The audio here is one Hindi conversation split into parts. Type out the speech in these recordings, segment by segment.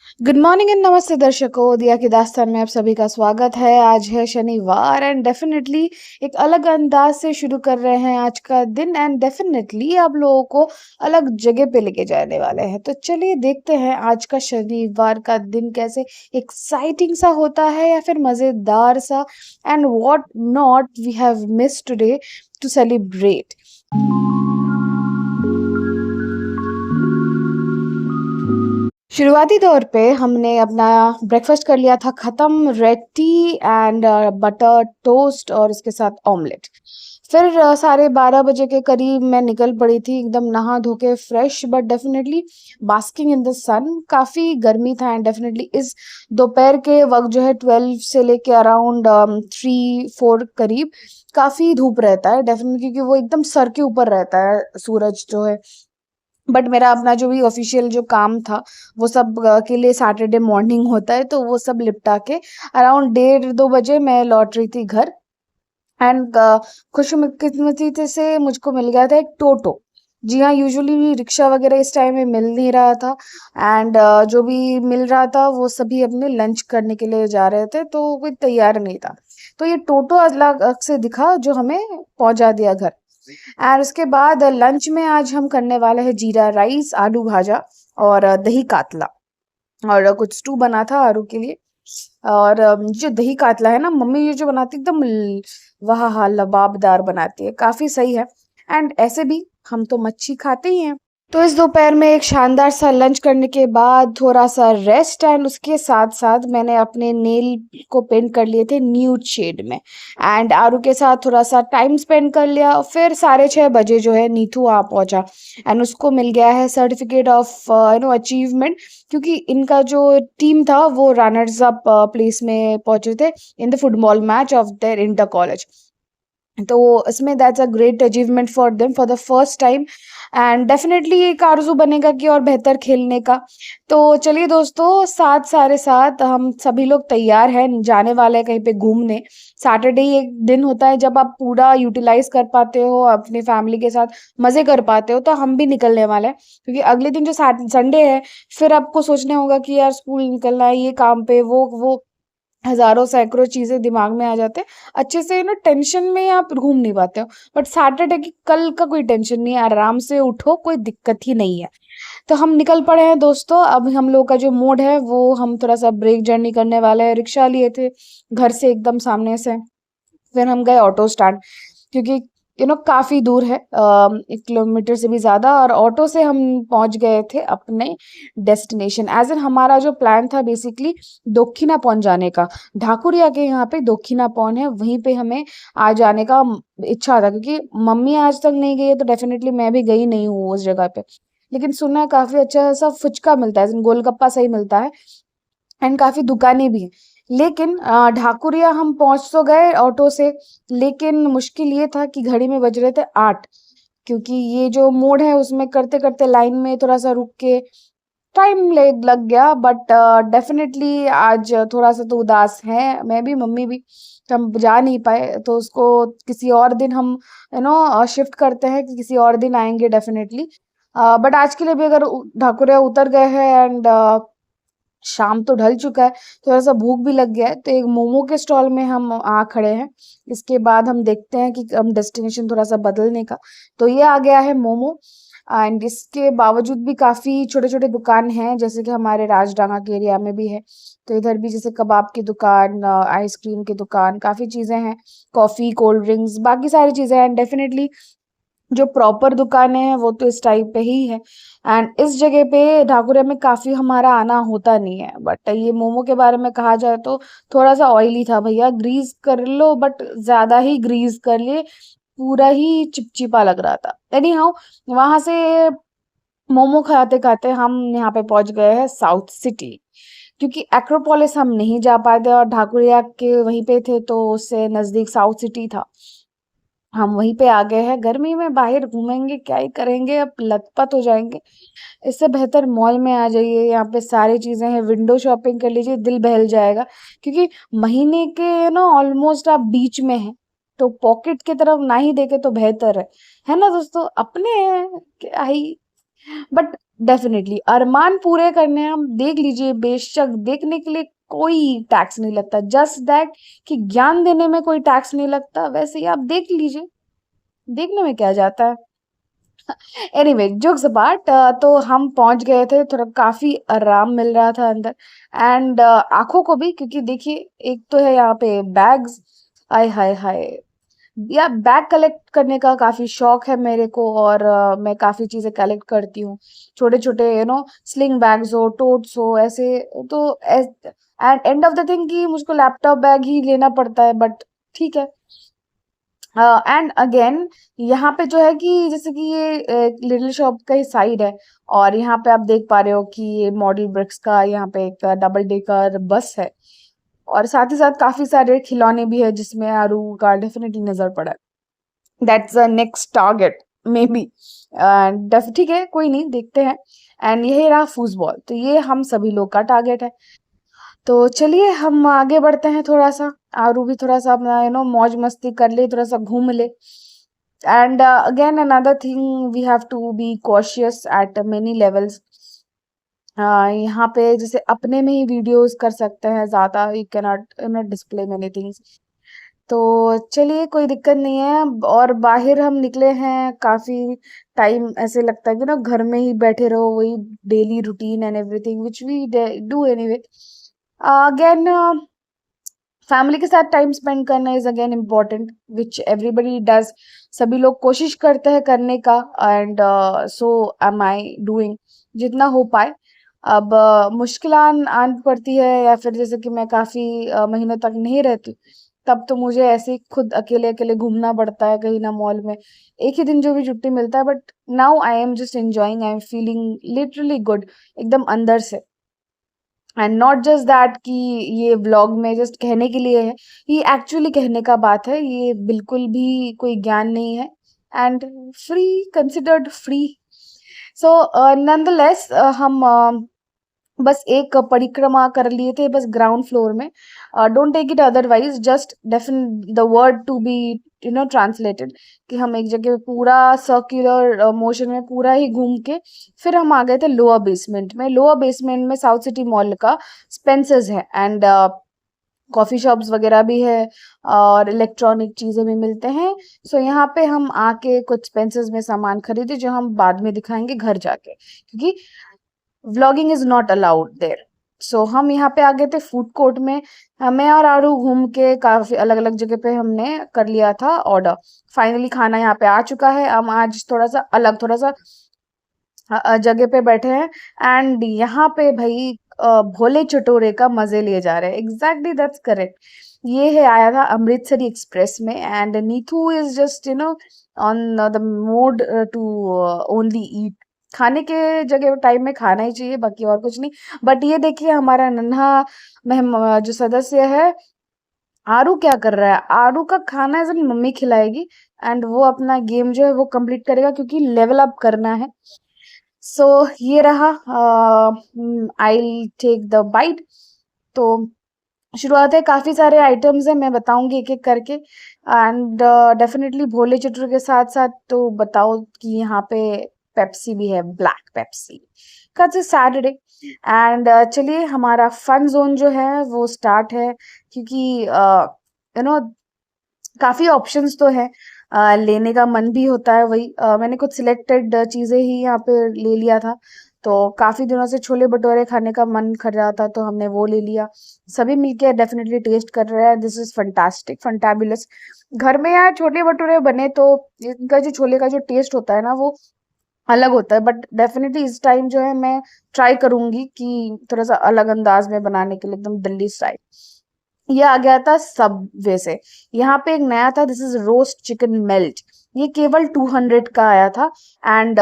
गुड मॉर्निंग एंड नमस्ते दर्शकों, दिया की दास्तान में आप सभी का स्वागत है। आज है शनिवार एंड डेफिनेटली एक अलग अंदाज से शुरू कर रहे हैं आज का दिन एंड डेफिनेटली आप लोगों को अलग जगह पे लेके जाने वाले हैं। तो चलिए देखते हैं आज का शनिवार का दिन कैसे एक्साइटिंग सा होता है या फिर मज़ेदार सा and what not we have miss today to celebrate. शुरुआती तौर पे हमने अपना ब्रेकफास्ट कर लिया था ख़त्म, red T and butter toast और उसके साथ ऑमलेट। फिर साढ़े 12 बजे के करीब मैं निकल पड़ी थी एकदम नहा धो के fresh but definitely basking in the sun. काफ़ी गर्मी था एंड डेफिनेटली इस दोपहर के वक्त जो है 12 से लेके अराउंड 3-4 करीब काफ़ी धूप रहता है डेफिनेटली, क्योंकि वो एकदम सर के ऊपर रहता है सूरज जो है। बट मेरा अपना जो भी ऑफिशियल जो काम था वो सब के लिए सैटरडे मॉर्निंग होता है, तो वो सब निपटा के अराउंड 1:30-2 बजे मैं लौट रही थी घर एंड खुशकिस्मती से मुझको मिल गया था एक टोटो। जी हाँ, यूजुअली रिक्शा वगैरह इस टाइम में मिल नहीं रहा था एंड जो भी मिल रहा था वो सभी अपने लंच करने के लिए जा रहे थे, तो कोई तैयार नहीं था। तो ये टोटो अलग से दिखा जो हमें पहुंचा दिया घर। और उसके बाद लंच में आज हम करने वाले हैं जीरा राइस, आलू भाजा और दही कातला और कुछ स्टू बना था आरू के लिए। और जो दही कातला है ना, मम्मी ये जो बनाती है एकदम वाह हाँ लबाबदार बनाती है, काफी सही है। एंड ऐसे भी हम तो मच्छी खाते ही हैं। तो इस दोपहर में एक शानदार सा लंच करने के बाद थोड़ा सा रेस्ट एंड उसके साथ साथ मैंने अपने नेल को पेंट कर लिए थे न्यूड शेड में एंड आरू के साथ थोड़ा सा टाइम स्पेंड कर लिया। फिर 6:30 बजे जो है नीतू आ पहुंचा एंड उसको मिल गया है सर्टिफिकेट ऑफ अचीवमेंट, क्योंकि इनका जो टीम था वो रनर्स अप प्लेस में पहुंचे थे in the football match of their inter college. तो इसमें that's a great achievement for them for the first time and definitely एक आरज़ू बनेगा कि और बेहतर खेलने का। तो चलिए दोस्तों, सारे साथ हम सभी लोग तैयार हैं, जाने वाले हैं कहीं पे घूमने। सैटरडे ही एक दिन होता है जब आप पूरा यूटिलाइज कर पाते हो, अपनी फैमिली के साथ मज़े कर पाते हो। तो हम भी निकलने वाले हैं, क्योंकि अगले दिन जो संडे है फिर आपको सोचने होगा कि यार स्कूल निकलना है, ये काम पे वो हज़ारों सैकड़ों चीज़ें दिमाग में आ जाते हैं। अच्छे से ना टेंशन में आप घूम नहीं पाते हो। बट सैटरडे की कल का कोई टेंशन नहीं है, आराम से उठो, कोई दिक्कत ही नहीं है। तो हम निकल पड़े हैं दोस्तों। अब हम लोग का जो मूड है वो हम थोड़ा-सा ब्रेक जर्नी करने वाले हैं। रिक्शा लिए थे घर से एकदम सामने से। फिर हम गए ऑटो स्टैंड, क्योंकि काफ़ी दूर है 1 किलोमीटर से भी ज़्यादा, और ऑटो से हम पहुँच गए थे अपने डेस्टिनेशन। एज़ इन हमारा जो प्लान था बेसिकली दक्षिणापन जाने का। ढाकुरिया के यहाँ पे दक्षिणापन है, वहीं पे हमें आज जाने का इच्छा था, क्योंकि मम्मी आज तक नहीं गई है तो डेफ़िनेटली मैं भी गई नहीं हूँ उस जगह पे। लेकिन सुना है काफ़ी अच्छा सा फुचका मिलता है, गोलगप्पा सही मिलता है एंड काफ़ी दुकानें भी हैं। लेकिन ढाकुरिया हम पहुँच तो गए ऑटो से, लेकिन मुश्किल ये था कि घड़ी में बज रहे थे 8, क्योंकि ये जो मोड़ है उसमें करते-करते लाइन में थोड़ा-सा रुक के टाइम लग गया। बट डेफ़िनेटली आज थोड़ा-सा तो उदास हैं, मैं भी मम्मी भी। तो हम जा नहीं पाए, तो उसको किसी और दिन हम शिफ्ट करते हैं कि किसी और दिन आएँगे डेफ़िनेटली। बट आज के लिए भी अगर ढाकुरिया उतर गए हैं एंड शाम तो ढल चुका है, थोड़ा-सा भूख भी लग गया है, तो एक मोमो के स्टॉल में हम आ खड़े हैं। इसके बाद हम देखते हैं कि हम डेस्टिनेशन थोड़ा-सा बदलने का। तो ये आ गया है मोमो एंड इसके बावजूद भी काफ़ी छोटे-छोटे दुकान हैं, जैसे कि हमारे राजडांगा के एरिया में भी है। तो इधर भी जैसे कबाब की दुकान, आइसक्रीम की दुकान, काफ़ी चीज़ें हैं, कॉफ़ी, कोल्ड ड्रिंक्स, बाकी सारी चीज़ें हैं एंड डेफ़िनेटली जो प्रॉपर दुकानें हैं वो तो इस टाइप पे ही है। एंड इस जगह पे ढाकुरिया में काफ़ी हमारा आना होता नहीं है। बट ये मोमो के बारे में कहा जाए तो थोड़ा-सा ऑयली था भैया, ग्रीस कर लो बट ज़्यादा ही ग्रीस कर लिए, पूरा ही चिपचिपा लग रहा था। एनी हाउ, वहाँ से मोमो खाते-खाते हम यहाँ पे पहुँच गए हैं साउथ सिटी, क्योंकि एक्रोपोलिस हम नहीं जा पाए थे और ढाकुरिया के वहीं पे थे, तो उससे नज़दीक साउथ सिटी था। हम वहीं पे आ गए हैं। गर्मी में बाहर घूमेंगे क्या ही करेंगे, अब लतपत हो जाएँगे। इससे बेहतर मॉल में आ जाइए, यहाँ पे सारी चीज़ें हैं, विंडो शॉपिंग कर लीजिए, दिल बहल जाएगा। क्योंकि महीने के ना ऑलमोस्ट आप बीच में हैं, तो पॉकेट की तरफ ना ही देखें तो बेहतर है। है ना दोस्तों? अपने हैं, क्या ही। बट डेफिनिटली अरमान पूरे करने हैं, हम देख लीजिए, बेशक देखने के लिए कोई टैक्स नहीं लगता, जस्ट दैट कि ज्ञान देने में कोई टैक्स नहीं लगता, वैसे ही आप देख लीजिए, देखने में क्या जाता है। एनीवे जोक्स अपार्ट, तो हम पहुंच गए थे, थोड़ा काफी आराम मिल रहा था अंदर, एंड आंखों को भी, क्योंकि देखिए एक तो है यहाँ पे बैग्स, आय हाय हाय, या बैग कलेक्ट करने का काफी शौक है मेरे को, और मैं काफी चीजें कलेक्ट करती हूँ, छोटे छोटे स्लिंग बैग्स हो, टोट्स हो, ऐसे। तो and end of the thing कि मुझको लैपटॉप बैग ही लेना पड़ता है, बट ठीक है। एंड अगेन यहाँ पे जो है कि जैसे कि ये लिटिल शॉप का ही साइड है, और यहाँ पे आप देख पा रहे हो कि ये मॉडल ब्रिक्स का यहाँ पे एक डबल डेकर बस है, और साथ ही साथ काफी सारे खिलौने भी है जिसमें आरू का डेफिनेटली नजर पड़ा है। That's the next target may be, ठीक है, कोई नहीं, देखते हैं। एंड यही रहा फूसबॉल, तो ये हम सभी लोग का टारगेट है। तो चलिए हम आगे बढ़ते हैं थोड़ा सा, आरू भी थोड़ा सा अपना मौज मस्ती कर ले, थोड़ा सा घूम ले। And again another thing, we have to be cautious at many levels. यहाँ पे जैसे अपने में ही वीडियोस कर सकते हैं, ज्यादा you can not display many things. तो चलिए कोई दिक्कत नहीं है, और बाहर हम निकले हैं काफी टाइम, ऐसे लगता है कि ना घर में ही बैठे रहो, वही daily routine and everything which we do anyway. Again family के साथ टाइम स्पेंड करना is again important, which everybody does, सभी लोग कोशिश करते हैं करने का, and so am I doing, जितना हो पाए। अब मुश्किल आन पड़ती है, या फिर जैसे कि मैं काफी महीनों तक नहीं रहती, तब तो मुझे ऐसे ही खुद अकेले अकेले घूमना पड़ता है कहीं ना मॉल में, एक ही दिन जो भी छुट्टी मिलता है, but now I am just enjoying, I am feeling literally good, एकदम अंदर से। एंड नॉट जस्ट दैट कि ये व्लॉग में जस्ट कहने के लिए है, ये एक्चुअली कहने का बात है, ये बिल्कुल भी कोई ज्ञान नहीं है, and free, considered free. So nonetheless हम बस एक परिक्रमा कर लिए थे बस ग्राउंड फ्लोर में, don't take it otherwise, just define the word to be translated, कि हम एक जगह पे पूरा सर्कुलर मोशन में पूरा ही घूम के फिर हम आ गए थे लोअर बेसमेंट में। लोअर बेसमेंट में साउथ सिटी मॉल का स्पेंसर्स है, एंड कॉफी शॉप्स वगैरह भी है, और इलेक्ट्रॉनिक चीजें भी मिलते हैं। सो यहाँ पे हम आके कुछ स्पेंसर्स में सामान खरीदे, जो हम बाद में दिखाएंगे घर जाके, क्योंकि vlogging is not allowed there. So हम यहाँ पे आ गए थे फूड कोर्ट में, मैं और आरू घूम के काफी अलग अलग जगह पे हमने कर लिया था ऑर्डर। फाइनली खाना यहाँ पे आ चुका है, हम आज थोड़ा सा अलग, थोड़ा सा जगह पे बैठे हैं, एंड यहाँ पे भाई भोले चटोरे का मजे लिए जा रहे हैं, एग्जैक्टली दैट्स करेक्ट। ये है आया था अमृतसरी एक्सप्रेस में, and Neetu is just on the mode to only eat, खाने के जगह टाइम में खाना ही चाहिए, बाकी और कुछ नहीं। बट ये देखिए हमारा नन्हा जो सदस्य है, आरू क्या कर रहा है, आरू का खाना है मम्मी खिलाएगी, एंड वो अपना गेम जो है वो कंप्लीट करेगा, क्योंकि लेवल अप करना है। सो ये रहा, आई टेक द बाइट। तो शुरुआत है, काफी सारे आइटम्स है, मैं बताऊंगी एक एक करके, एंड डेफिनेटली भोले चटोरे के साथ साथ तो बताओ कि यहाँ पे पेप्सी भी है, ब्लैक पेप्सी, कल सैटरडे। एंड चलिए हमारा फन जोन जो है वो स्टार्ट है, क्योंकि काफी ऑप्शंस तो है, लेने का मन भी होता है, वही मैंने कुछ सिलेक्टेड चीजें ही यहाँ पे ले लिया था। तो काफी दिनों से छोले भटूरे खाने का मन कर रहा था, तो हमने वो ले लिया। सभी मिलके डेफिनेटली टेस्ट कर रहे हैं, दिस इज फंटास्टिक, फंटाबुलस। घर में यार छोले भटूरे बने तो इनका जो छोले का जो टेस्ट होता है ना वो अलग होता है, बट डेफिनेटली इस टाइम जो है मैं ट्राई करूंगी कि थोड़ा सा अलग अंदाज में बनाने के लिए, एकदम दिल्ली स्टाइल। ये आ गया था सबवे से, यहाँ पे एक नया था, this is roast chicken melt, ये केवल 200 का आया था, एंड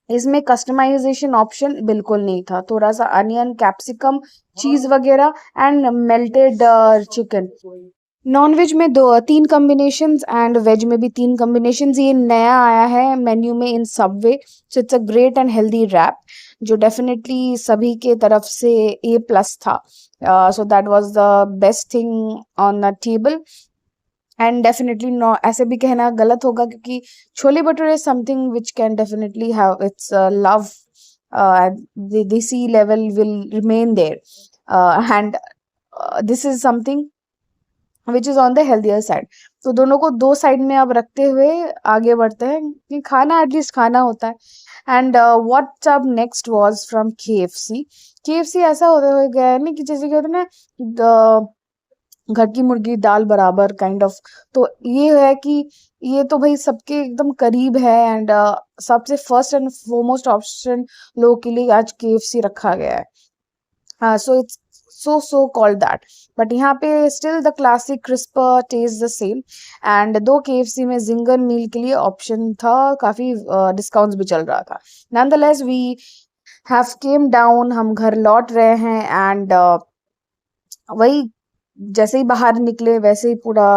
इसमें कस्टमाइजेशन ऑप्शन बिल्कुल नहीं था, थोड़ा सा अनियन, कैप्सिकम, चीज वगैरह, and melted chicken. Non veg में दो तीन कॉम्बिनेशंस, एंड वेज में भी तीन कॉम्बिनेशंस, ये नया आया है मेन्यू में in Subway. So it's a great and healthy wrap, जो डेफिनेटली सभी के तरफ से A+ था। So that was the best thing on the table, and definitely no, ऐसे भी कहना गलत होगा, क्योंकि chole bhature something which can definitely have its love the sea level will remain there, and this is something which is on the healthier side. तो दोनों को दो साइड में अब रखते हुए आगे बढ़ते हैं कि खाना एटलीस्ट खाना होता है। And what's up next was from KFC। KFC ऐसा होता हो गया है ना कि जैसे कि होता है ना घर की मुर्गी दाल बराबर काइंड ऑफ। तो ये है कि ये तो भाई सबके एकदम करीब है, एंड सबसे फर्स्ट एंड फोरमोस्ट ऑप्शन लोगों के लिए आज KFC रखा गया है। So it's so called that, but यहाँ पे still the classic crisp taste the same, and दो KFC में जिंगर मील के लिए ऑप्शन था, काफी डिस्काउंट्स भी चल रहा था। nonetheless we have came down, हम घर लौट रहे हैं, एंड वही जैसे ही बाहर निकले वैसे ही पूरा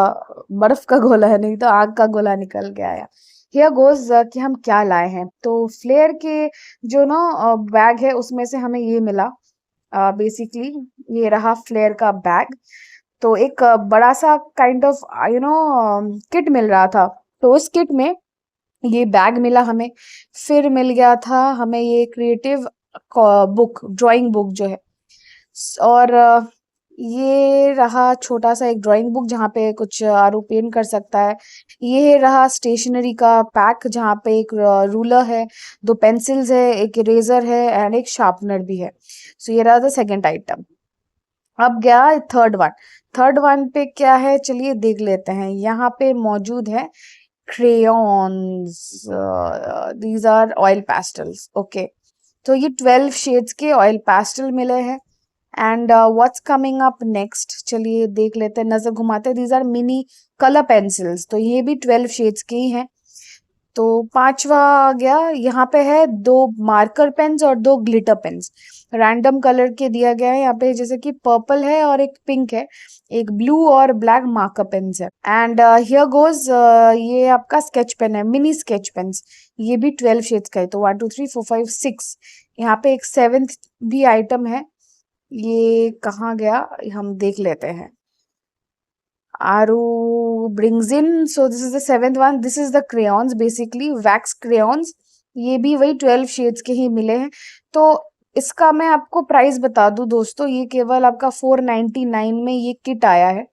बर्फ का गोला है, नहीं तो आग का गोला निकल के आया। हियर गोज कि हम क्या लाए हैं। तो फ्लेयर के जो ना बैग है उसमें से हमें ये मिला, बेसिकली ये रहा फ्लेयर का बैग। तो एक बड़ा सा काइंड ऑफ किट मिल रहा था। तो उस किट में ये बैग मिला हमें, फिर मिल गया था हमें ये क्रिएटिव बुक, ड्राइंग बुक जो है, और ये रहा छोटा सा एक ड्राइंग बुक जहाँ पे कुछ आरू पेंट कर सकता है। ये रहा स्टेशनरी का पैक जहाँ पे एक रूलर है, दो पेंसिल्स है, एक इरेजर है, एंड एक शार्पनर भी है। सो ये रहा द सेकेंड आइटम। अब गया थर्ड वन पे क्या है, चलिए देख लेते हैं। यहाँ पे मौजूद है crayons, these are oil pastels, okay। तो ये 12 शेड्स के ऑयल पेस्टल मिले हैं। And what's coming up next, चलिए देख लेते हैं, नजर घुमाते हैं। These are mini colour pencils, तो ये भी 12 शेड्स के ही हैं। तो पांचवा आ गया, यहाँ पे है दो मार्कर पेन्स और दो ग्लिटर पेन्स, रैंडम कलर के दिया गया है यहाँ पे, जैसे कि पर्पल है और एक पिंक है, एक ब्लू और ब्लैक मार्कर पेन्स है। एंड हियर गोज, ये आपका स्केच पेन है, मिनी स्केच पेन्स, ये भी 12 शेड्स का है। तो 1 2 3 4 5 6, यहाँ पे एक 7th भी आइटम है, ये कहाँ गया हम देख लेते हैं। Aru brings in, so this is the 7th one, this is the crayons, basically wax crayons, ये भी वही 12 शेड्स के ही मिले हैं। तो इसका मैं आपको प्राइस बता दूं दोस्तों, ये केवल आपका 499 में ये किट आया है।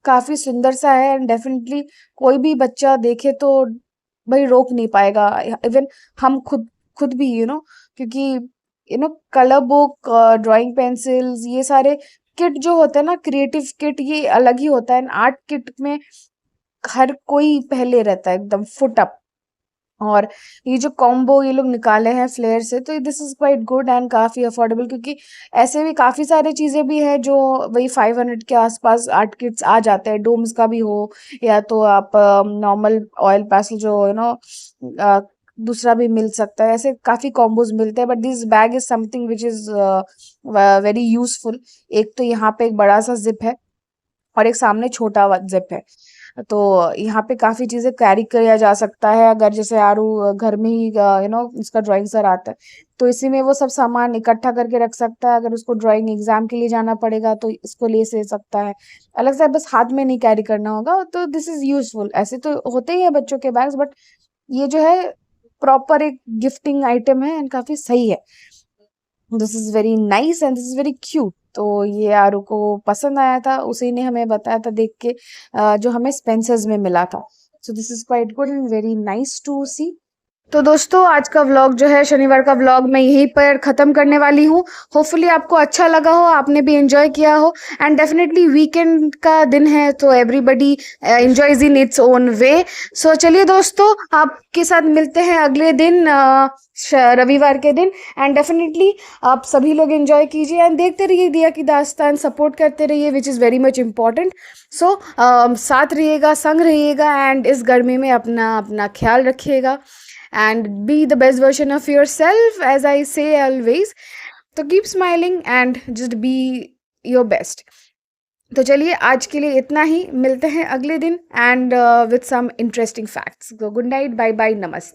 काफी सुंदर सा है, एंड डेफिनेटली कोई भी बच्चा देखे तो भाई रोक नहीं पाएगा, इवन हम खुद भी क्योंकि कलर बुक, ड्राइंग पेंसिल्स, ये सारे किट जो होता है ना, क्रिएटिव किट, ये अलग ही होता है। आर्ट किट में हर कोई पहले रहता है एकदम फुट अप, और ये जो कॉम्बो ये लोग निकाले हैं फ्लेयर से, तो this is quite good and काफी अफोर्डेबल, क्योंकि ऐसे भी काफी सारी चीजें भी है जो वही 500 के आसपास आर्ट किट्स आ जाते हैं, डोम्स का भी हो, या तो आप नॉर्मल ऑयल पेस्टल जो दूसरा भी मिल सकता है, ऐसे काफी कॉम्बोज मिलते हैं। But this bag is something which is very useful. एक तो यहाँ पे एक बड़ा सा जिप है और एक सामने छोटा जिप है, तो यहाँ पे काफी चीजें कैरी किया जा सकता है। अगर जैसे आरू घर में ही इसका ड्राइंग सर आता है, तो इसी में वो सब सामान इकट्ठा करके रख सकता है। अगर उसको ड्राइंग एग्जाम के लिए जाना पड़ेगा तो इसको ले से सकता है, अलग से बस हाथ में नहीं कैरी करना होगा। तो दिस इज यूजफुल। ऐसे तो होते ही है बच्चों के बैग्स, बट ये जो है प्रॉपर एक गिफ्टिंग आइटम है एंड काफी सही है। This is very nice and this is very cute. तो ये आरू को पसंद आया था, उसी ने हमें बताया था देख के, जो हमें स्पेंसर्स में मिला था। So this is quite good and very nice to see. तो दोस्तों आज का व्लॉग जो है, शनिवार का व्लॉग, मैं यहीं पर ख़त्म करने वाली हूँ। होपफुली आपको अच्छा लगा हो, आपने भी एंजॉय किया हो, एंड डेफिनेटली वीकेंड का दिन है तो everybody enjoys in its own way. So चलिए दोस्तों, आपके साथ मिलते हैं अगले दिन, रविवार के दिन, एंड डेफिनेटली आप सभी लोग एंजॉय कीजिए एंड देखते रहिए दिया की दास्तान, सपोर्ट करते रहिए, which is very much important. So साथ रहिएगा, संग रहिएगा, एंड इस गर्मी में अपना अपना ख्याल रखिएगा, and be the best version of yourself, as I say always। तो keep smiling and just be your best। तो चलिए आज के लिए इतना ही, मिलते हैं अगले दिन and with some interesting facts। So good night, bye bye, नमस्ते।